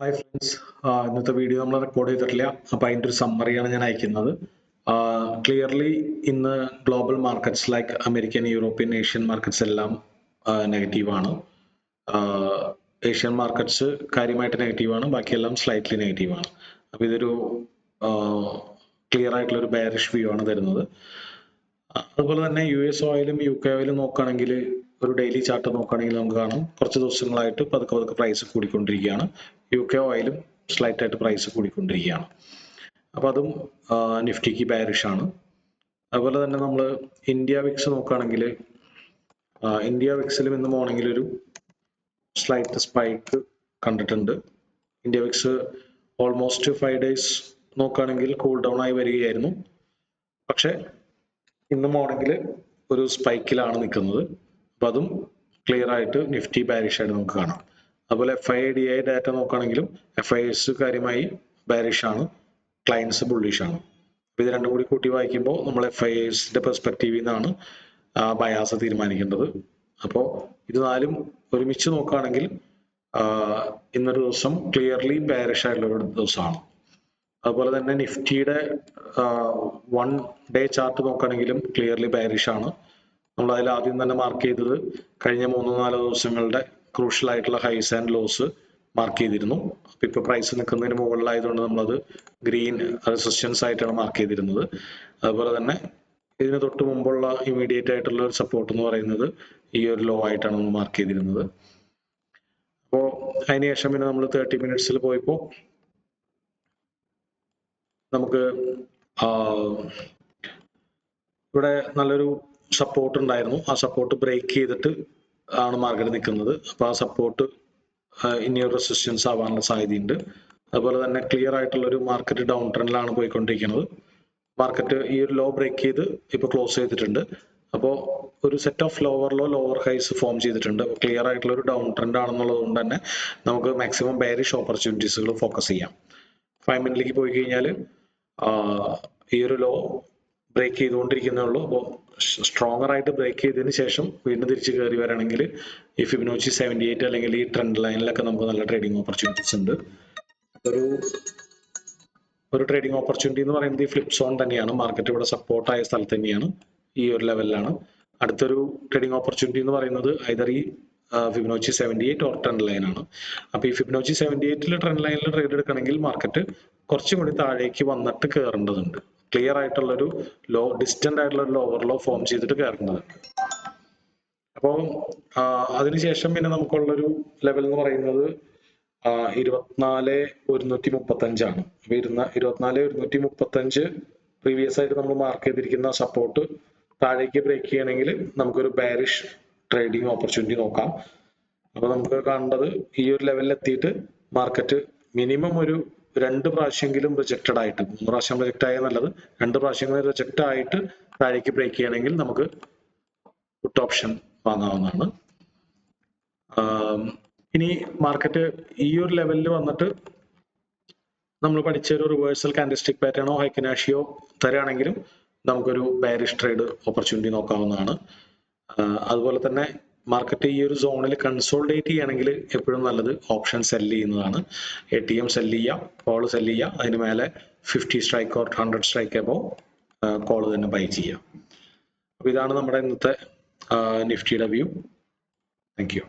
Hi friends, ഇന്നത്തെ video നമ്മൾ record ചെയ്തിട്ടില്ല. അപ്പോൾ അതിൻ്റെ ഒരു സമ്മറിയാണ് ഞാൻ അയക്കുന്നത്. ക്ലിയർലി ഇന്ന് global markets like American, European, Asian markets എല്ലാം നെഗറ്റീവാണ്. ഏഷ്യൻ മാർക്കറ്റ്സ് കാര്യമായിട്ട് നെഗറ്റീവാണ്, ബാക്കിയെല്ലാം സ്ലൈറ്റ്ലി നെഗറ്റീവാണ്. അപ്പോൾ ഇതൊരു ക്ലിയർ ആയിട്ടുള്ളൊരു ബെയറിഷ് വ്യൂ ആണ് തരുന്നത്. അതുപോലെ തന്നെ US ഓയിലും UK ഓയിലും നോക്കുകയാണെങ്കിൽ ഒരു ഡെയിലി ചാർട്ട് നോക്കുകയാണെങ്കിൽ നമുക്ക് കാണാം കുറച്ച് ദിവസങ്ങളായിട്ട് പതുക്കെ പ്രൈസ് കൂടിക്കൊണ്ടിരിക്കുകയാണ്. UK ഓയിലും സ്ലൈറ്റ് ആയിട്ട് പ്രൈസ് കൂടിക്കൊണ്ടിരിക്കുകയാണ്. അപ്പോൾ അതും നിഫ്റ്റിക്ക് ബെയറിഷ് ആണ്. അതുപോലെ തന്നെ നമ്മൾ ഇന്ത്യ വിക്സ് നോക്കുകയാണെങ്കിൽ ഇന്ത്യ വിക്സിലും ഇന്ന് മോർണിംഗിൽ ഒരു സ്ലൈറ്റ് സ്പൈക്ക് കണ്ടിട്ടുണ്ട്. ഇന്ത്യ വിക്സ് ഓൾമോസ്റ്റ് 5 days നോക്കുകയാണെങ്കിൽ കൂൾ ഡൗൺ ആയി വരികയായിരുന്നു. പക്ഷേ ഇന്ന് മോർണിംഗിൽ ഒരു സ്പൈക്കിലാണ് നിൽക്കുന്നത്. അപ്പം അതും ക്ലിയർ ആയിട്ട് നിഫ്റ്റി ബാരിഷ് ആയിട്ട് നമുക്ക് കാണാം. അതുപോലെ FIDI ഡാറ്റ നോക്കുകയാണെങ്കിലും FIS കാര്യമായി ബാരിഷ് ആണ്, ക്ലയൻസ് ബുള്ളിഷ് ആണ്. അപ്പോൾ ഇത് രണ്ടും കൂടി കൂട്ടി വായിക്കുമ്പോൾ നമ്മൾ FISന്റെ പെർസ്പെക്റ്റീവിൽ നിന്നാണ് ബയാസ് തീരുമാനിക്കേണ്ടത്. അപ്പോൾ ഇത് നാലും ഒരുമിച്ച് നോക്കുകയാണെങ്കിൽ ഇന്നൊരു ദിവസം ക്ലിയർലി ബാരിഷ് ആയിട്ടുള്ള ഒരു ദിവസമാണ്. അതുപോലെ തന്നെ നിഫ്റ്റിയുടെ 1 day ചാർട്ട് നോക്കുകയാണെങ്കിലും ക്ലിയർലി ബാരിഷ് ആണ്. നമ്മൾ അതിൽ ആദ്യം തന്നെ മാർക്ക് ചെയ്തത് കഴിഞ്ഞ 3-4 ദിവസങ്ങളുടെ ക്രൂഷ്യൽ ആയിട്ടുള്ള ഹൈസ് ആൻഡ് ലോസ് മാർക്ക് ചെയ്തിരുന്നു. അപ്പം ഇപ്പോൾ പ്രൈസ് നിൽക്കുന്നതിന് മുകളിലായതുകൊണ്ട് നമ്മളത് ഗ്രീൻ റെസിസ്റ്റൻസ് ആയിട്ടാണ് മാർക്ക് ചെയ്തിരുന്നത്. അതുപോലെ തന്നെ ഇതിന് തൊട്ട് മുമ്പുള്ള ഇമീഡിയറ്റ് ആയിട്ടുള്ള ഒരു സപ്പോർട്ട് എന്ന് പറയുന്നത് ഈ ഒരു ലോ ആയിട്ടാണ് നമ്മൾ മാർക്ക് ചെയ്തിരുന്നത്. അപ്പോൾ അതിനുശേഷം പിന്നെ നമ്മൾ 30 minutes പോയപ്പോൾ നമുക്ക് ഇവിടെ നല്ലൊരു സപ്പോർട്ട് ഉണ്ടായിരുന്നു. ആ സപ്പോർട്ട് ബ്രേക്ക് ചെയ്തിട്ട് ആണ് മാർക്കറ്റ് നിൽക്കുന്നത്. അപ്പോൾ ആ സപ്പോർട്ട് ഇനിയൊരു റെസിസ്റ്റൻസ് ആവാനുള്ള സാധ്യതയുണ്ട്. അതുപോലെ തന്നെ ക്ലിയർ ആയിട്ടുള്ളൊരു മാർക്കറ്റ് ഡൗൺ ട്രെൻഡിലാണ് പോയിക്കൊണ്ടിരിക്കുന്നത്. മാർക്കറ്റ് ഈ ഒരു ലോ ബ്രേക്ക് ചെയ്ത് ഇപ്പോൾ ക്ലോസ് ചെയ്തിട്ടുണ്ട്. അപ്പോൾ ഒരു set of lower low, lower highs form ചെയ്തിട്ടുണ്ട്. ക്ലിയർ ആയിട്ടുള്ള ഒരു ഡൗൺ ട്രെൻഡ് ആണെന്നുള്ളത് കൊണ്ട് തന്നെ നമുക്ക് മാക്സിമം ബെയറിഷ് ഓപ്പർച്യൂണിറ്റീസുകൾ ഫോക്കസ് ചെയ്യാം. 5 minute പോയി കഴിഞ്ഞാൽ ഈ ഒരു ലോ ബ്രേക്ക് ചെയ്തുകൊണ്ടിരിക്കുന്നേ ഉള്ളൂ. അപ്പോൾ സ്ട്രോങ്ങർ ആയിട്ട് ബ്രേക്ക് ചെയ്തതിന് ശേഷം വീണ്ടും തിരിച്ച് കയറി വരാണെങ്കിൽ ഈ ഫിബൊനാച്ചി 78 അല്ലെങ്കിൽ ഈ ട്രെൻഡ് ലൈനിലൊക്കെ നമുക്ക് നല്ല ട്രേഡിംഗ് ഓപ്പർച്യൂണിറ്റീസ് ഉണ്ട്. ഒരു ട്രേഡിംഗ് ഓപ്പർച്യൂണിറ്റി എന്ന് പറയുന്നത് ഈ ഫ്ലിപ്പ് സോൺ തന്നെയാണ്. മാർക്കറ്റ് ഇവിടെ സപ്പോർട്ടായ സ്ഥലത്ത് തന്നെയാണ്, ഈ ഒരു ലെവലിലാണ്. അടുത്തൊരു ട്രേഡിംഗ് ഓപ്പർച്യൂണിറ്റി എന്ന് പറയുന്നത് ഐദർ ഈ ഫിബൊനാച്ചി 78 ഓർ ട്രെൻഡ് ലൈനാണ്. അപ്പോൾ ഈ ഫിബൊനാച്ചി 78 ട്രെൻഡ് ലൈനിൽ ട്രേഡ് എടുക്കണമെങ്കിൽ മാർക്കറ്റ് കുറച്ചും കൂടി താഴേക്ക് വന്നിട്ട് കയറേണ്ടതുണ്ട്. ക്ലിയർ ആയിട്ടുള്ളൊരു ലോ, ഡിസ്റ്റന്റ് ആയിട്ടുള്ള ഒരു ലോവർ ലോ ഫോം ചെയ്തിട്ട് കയറേണ്ടതുണ്ട്. അപ്പോൾ അതിനുശേഷം പിന്നെ നമുക്കുള്ളൊരു ലെവൽ എന്ന് പറയുന്നത് 24,135 ആണ്. 24,135 പ്രീവിയസ് ആയിട്ട് നമ്മൾ മാർക്ക് ചെയ്തിരിക്കുന്ന സപ്പോർട്ട് താഴേക്ക് ബ്രേക്ക് ചെയ്യണമെങ്കിൽ നമുക്കൊരു ബെയറിഷ് ട്രേഡിംഗ് ഓപ്പർച്യൂണിറ്റി നോക്കാം. അപ്പോൾ നമുക്ക് കാണേണ്ടത് ഈ ഒരു ലെവലിൽ എത്തിയിട്ട് മാർക്കറ്റ് മിനിമം ഒരു 2 പ്രാവശ്യമെങ്കിലും റിജക്റ്റഡ് ആയിട്ട്, 3 പ്രാവശ്യം റിജക്റ്റ് ആയാൽ നല്ലത്, 2 പ്രാവശ്യങ്ങളിൽ റിജക്റ്റ് ആയിട്ട് താഴേക്ക് ബ്രേക്ക് ചെയ്യണമെങ്കിൽ നമുക്ക് പുട്ട് ഓപ്ഷൻ വാങ്ങാവുന്നതാണ്. ഇനി മാർക്കറ്റ് ഈ ഒരു ലെവലിൽ വന്നിട്ട് നമ്മൾ പഠിച്ച ഒരു റിവേഴ്സൽ കാൻഡിൽസ്റ്റിക് പാറ്റേണോ ഹൈക്കനാഷിയോ തരാണെങ്കിലും നമുക്കൊരു ബെയറിഷ് ട്രേഡ് ഓപ്പർച്യൂണിറ്റി നോക്കാവുന്നതാണ്. അതുപോലെ തന്നെ മാർക്കറ്റ് ഈ ഒരു സോണിൽ കൺസോൾഡേറ്റ് ചെയ്യുകയാണെങ്കിൽ എപ്പോഴും നല്ലത് ഓപ്ഷൻ സെല് ചെയ്യുന്നതാണ്. ATM സെല് ചെയ്യാം, കോൾ സെല് ചെയ്യാം. അതിന് മേലെ 50 സ്ട്രൈക്ക് ഓർ 100 സ്ട്രൈക്ക് അബോ കോൾ തന്നെ ബൈ ചെയ്യാം. അപ്പോൾ ഇതാണ് നമ്മുടെ ഇന്നത്തെ നിഫ്റ്റിയുടെ വ്യൂ. Thank you.